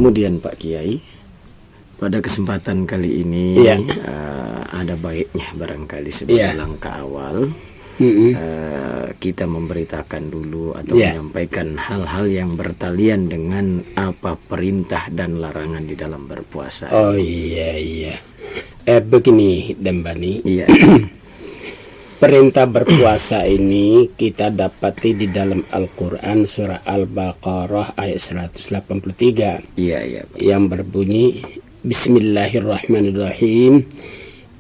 Kemudian Pak Kiai, pada kesempatan kali ini ada baiknya barangkali sebagai langkah awal kita memberitakan dulu atau menyampaikan hal-hal yang bertalian dengan apa perintah dan larangan di dalam berpuasa. Oh iya. Begini Dembani. Iya. Perintah berpuasa ini kita dapati di dalam Al-Quran surah Al-Baqarah ayat 183. Iya. Yang berbunyi Bismillahirrahmanirrahim.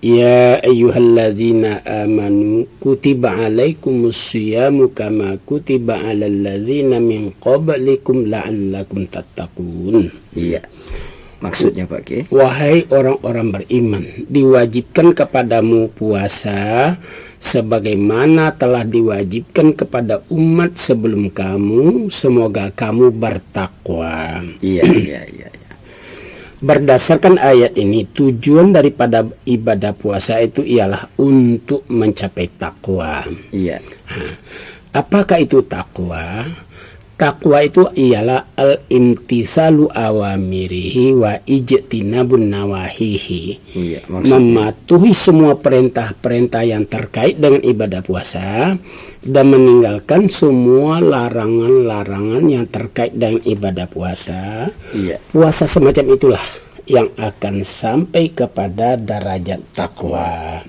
Ya ayyuhalladzina amanu kutiba alaikumus siyamu kama kutiba alal ladzina min qablikum la'allakum tattaqun. Iya. Maksudnya Pak Kiai, wahai orang-orang beriman, diwajibkan kepadamu puasa sebagaimana telah diwajibkan kepada umat sebelum kamu, semoga kamu bertakwa. Iya. Berdasarkan ayat ini, tujuan daripada ibadah puasa itu ialah untuk mencapai takwa. Iya. Apakah itu takwa? Takwa itu ialah al-imtisalu awamirihi wa ijtinabun nawahihi. Iya, mematuhi semua perintah-perintah yang terkait dengan ibadah puasa dan meninggalkan semua larangan-larangan yang terkait dengan ibadah puasa. Iya. Puasa semacam itulah yang akan sampai kepada derajat takwa.